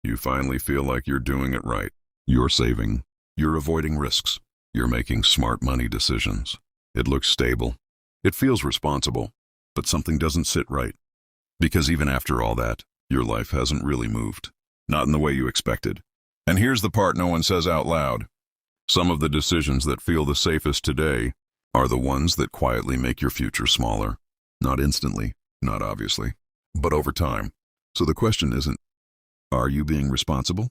You finally feel like you're doing it right. You're saving. You're avoiding risks. You're making smart money decisions. It looks stable. It feels responsible. But something doesn't sit right. Because even after all that, your life hasn't really moved. Not in the way you expected. And here's the part no one says out loud. Some of the decisions that feel the safest today are the ones that quietly make your future smaller. Not instantly, not obviously, but over time. So the question isn't, are you being responsible?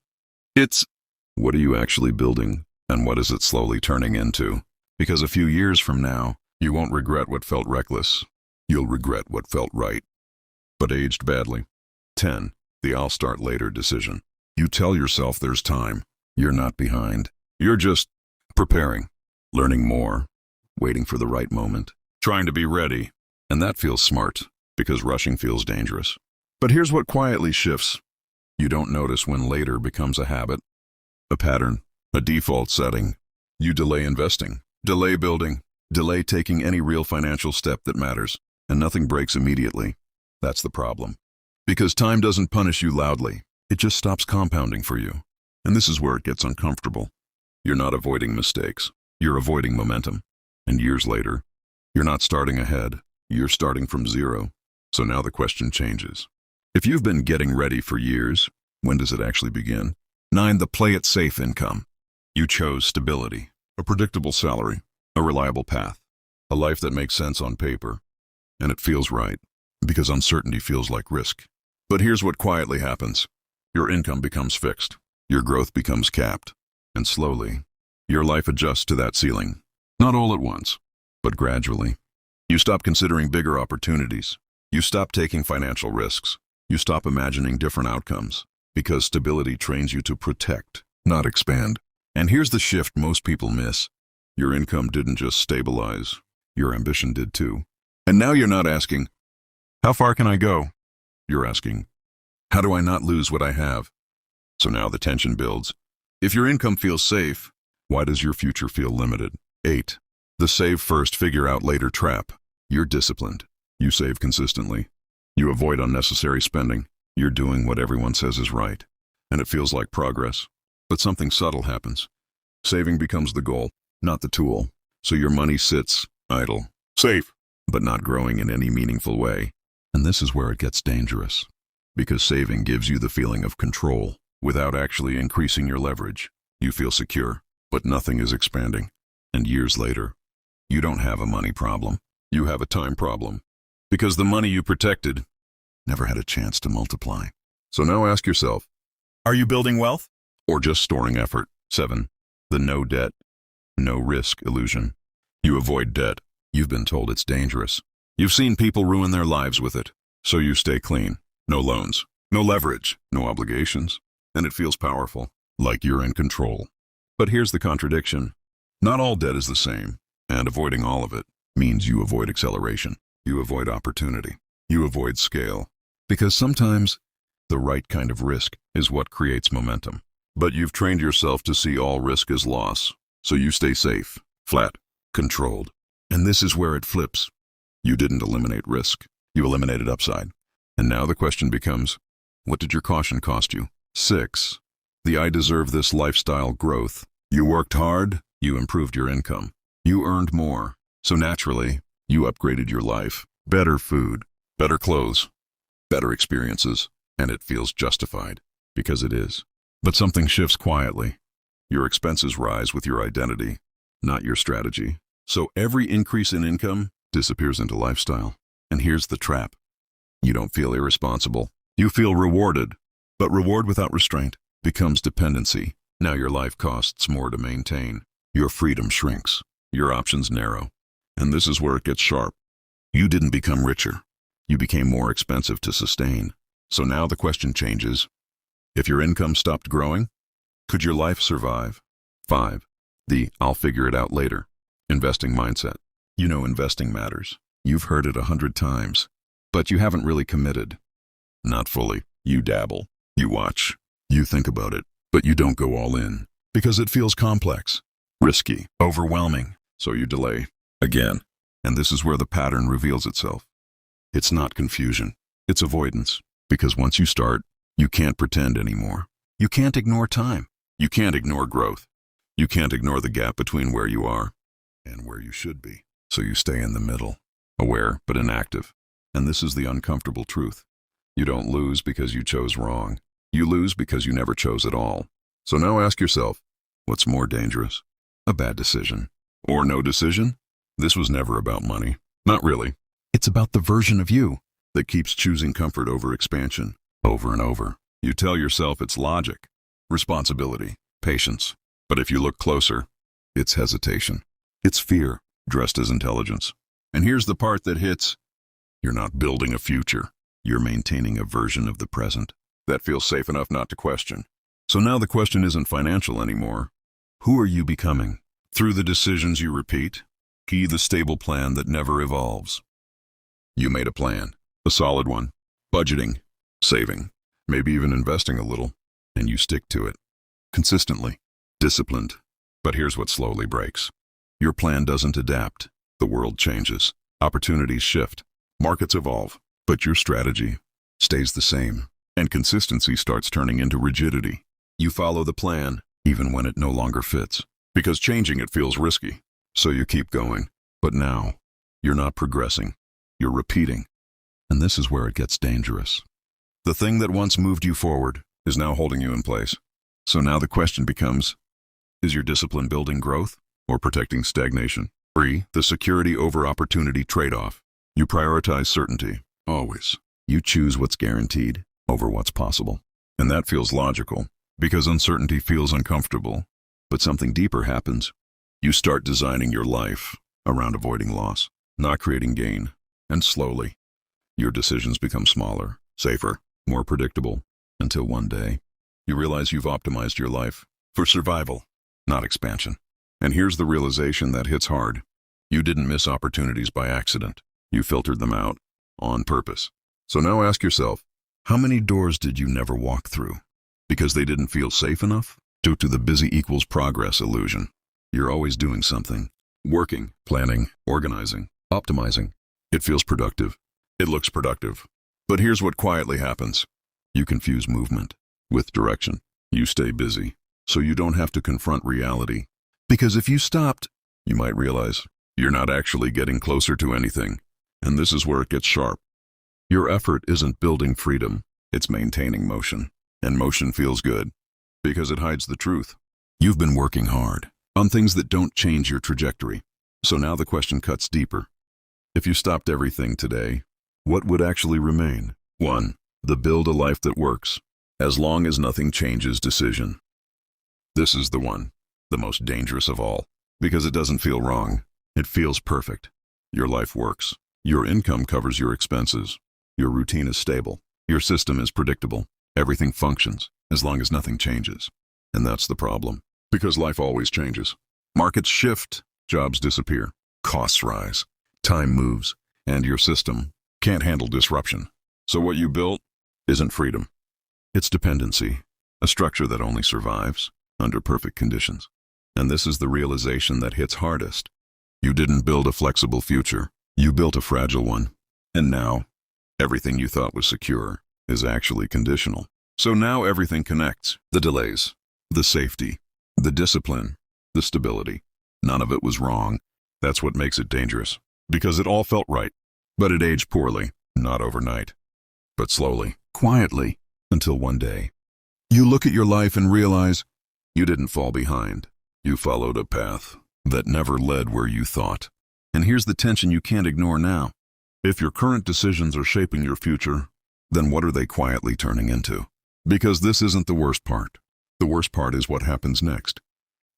It's, what are you actually building, and what is it slowly turning into? Because a few years from now, you won't regret what felt reckless. You'll regret what felt right, but aged badly. 10. The I'll start later decision. You tell yourself there's time. You're not behind. You're just preparing, learning more, waiting for the right moment, trying to be ready. And that feels smart, because rushing feels dangerous. But here's what quietly shifts. You don't notice when later becomes a habit, a pattern, a default setting. You delay investing, delay building, delay taking any real financial step that matters, and nothing breaks immediately. That's the problem. Because time doesn't punish you loudly. It just stops compounding for you. And this is where it gets uncomfortable. You're not avoiding mistakes. You're avoiding momentum. And years later, you're not starting ahead. You're starting from zero. So now the question changes. If you've been getting ready for years, when does it actually begin? 9. The play it safe income. You chose stability, a predictable salary, a reliable path, a life that makes sense on paper. And it feels right, because uncertainty feels like risk. But here's what quietly happens. Your income becomes fixed. Your growth becomes capped. And slowly, your life adjusts to that ceiling. Not all at once, but gradually. You stop considering bigger opportunities. You stop taking financial risks. You stop imagining different outcomes. Because stability trains you to protect, not expand. And here's the shift most people miss. Your income didn't just stabilize. Your ambition did too. And now you're not asking, how far can I go? You're asking, how do I not lose what I have? So now the tension builds. If your income feels safe, why does your future feel limited? 8. The save first, figure out later trap. You're disciplined. You save consistently. You avoid unnecessary spending. You're doing what everyone says is right. And it feels like progress. But something subtle happens. Saving becomes the goal, not the tool. So your money sits idle, safe, but not growing in any meaningful way. And this is where it gets dangerous. Because saving gives you the feeling of control without actually increasing your leverage. You feel secure, but nothing is expanding. And years later, you don't have a money problem. You have a time problem. Because the money you protected never had a chance to multiply. So now ask yourself, are you building wealth or just storing effort? 7. The no debt, no risk illusion. You avoid debt. You've been told it's dangerous. You've seen people ruin their lives with it. So you stay clean. No loans, no leverage, no obligations. And it feels powerful, like you're in control. But here's the contradiction. Not all debt is the same, and avoiding all of it means you avoid acceleration. You avoid opportunity. You avoid scale. Because sometimes the right kind of risk is what creates momentum. But you've trained yourself to see all risk as loss, so you stay safe, flat, controlled. And this is where it flips. You didn't eliminate risk. You eliminated upside. And now the question becomes, what did your caution cost you? 6. The I deserve this lifestyle growth. You worked hard. You improved your income. You earned more. So naturally, you upgraded your life. Better food, better clothes, better experiences. And it feels justified, because it is. But something shifts quietly. Your expenses rise with your identity, not your strategy. So every increase in income disappears into lifestyle. And here's the trap. You don't feel irresponsible. You feel rewarded. But reward without restraint becomes dependency. Now your life costs more to maintain. Your freedom shrinks. Your options narrow. And this is where it gets sharp. You didn't become richer. You became more expensive to sustain. So now the question changes. If your income stopped growing, could your life survive? 5. The I'll figure it out later. Investing mindset. You know investing matters. You've heard it 100 times. But you haven't really committed. Not fully. You dabble. You watch. You think about it. But you don't go all in. Because it feels complex, risky, overwhelming. So you delay. Again. And this is where the pattern reveals itself. It's not confusion. It's avoidance. Because once you start, you can't pretend anymore. You can't ignore time. You can't ignore growth. You can't ignore the gap between where you are and where you should be. So you stay in the middle, aware but inactive. And this is the uncomfortable truth. You don't lose because you chose wrong. You lose because you never chose at all. So now ask yourself, what's more dangerous? A bad decision or no decision? This was never about money. Not really. It's about the version of you that keeps choosing comfort over expansion over and over. You tell yourself it's logic, responsibility, patience. But if you look closer, it's hesitation. It's fear dressed as intelligence. And here's the part that hits. You're not building a future. You're maintaining a version of the present that feels safe enough not to question. So now the question isn't financial anymore. Who are you becoming? Through the decisions you repeat? Key the stable plan that never evolves. You made a plan, a solid one. Budgeting, saving, maybe even investing a little, and you stick to it. Consistently, disciplined. But here's what slowly breaks. Your plan doesn't adapt. The world changes. Opportunities shift. Markets evolve. But your strategy stays the same. And consistency starts turning into rigidity. You follow the plan, even when it no longer fits. Because changing it feels risky. So you keep going. But now, you're not progressing. You're repeating. And this is where it gets dangerous. The thing that once moved you forward is now holding you in place. So now the question becomes, is your discipline building growth or protecting stagnation? 3. The security over opportunity trade-off. You prioritize certainty, always. You choose what's guaranteed over what's possible. And that feels logical, because uncertainty feels uncomfortable. But something deeper happens. You start designing your life around avoiding loss, not creating gain. And slowly, your decisions become smaller, safer, more predictable, until one day, you realize you've optimized your life for survival, not expansion. And here's the realization that hits hard. You didn't miss opportunities by accident. You filtered them out on purpose. So now ask yourself, how many doors did you never walk through? Because they didn't feel safe enough? Due to the busy equals progress illusion. You're always doing something. Working, planning, organizing, optimizing. It feels productive. It looks productive. But here's what quietly happens. You confuse movement with direction. You stay busy, so you don't have to confront reality. Because if you stopped, you might realize you're not actually getting closer to anything. And this is where it gets sharp. Your effort isn't building freedom, it's maintaining motion. And motion feels good, because it hides the truth. You've been working hard on things that don't change your trajectory. So now the question cuts deeper. If you stopped everything today, what would actually remain? 1. The build a life that works, as long as nothing changes decision. This is the one, the most dangerous of all, because it doesn't feel wrong. It feels perfect. Your life works. Your income covers your expenses. Your routine is stable. Your system is predictable. Everything functions, as long as nothing changes. And that's the problem, because life always changes. Markets shift, jobs disappear, costs rise, time moves, and your system can't handle disruption. So what you built isn't freedom. It's dependency, a structure that only survives under perfect conditions. And this is the realization that hits hardest. You didn't build a flexible future. You built a fragile one. And now, everything you thought was secure is actually conditional. So now everything connects. The delays, the safety, the discipline, the stability. None of it was wrong. That's what makes it dangerous. Because it all felt right. But it aged poorly, not overnight. But slowly, quietly, until one day, you look at your life and realize you didn't fall behind. You followed a path that never led where you thought. And here's the tension you can't ignore now. If your current decisions are shaping your future, then what are they quietly turning into? Because this isn't the worst part. The worst part is what happens next,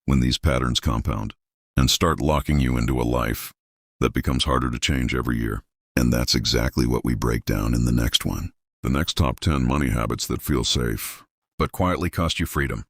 when these patterns compound and start locking you into a life that becomes harder to change every year. And that's exactly what we break down in the next one. The next top 10 money habits that feel safe, but quietly cost you freedom.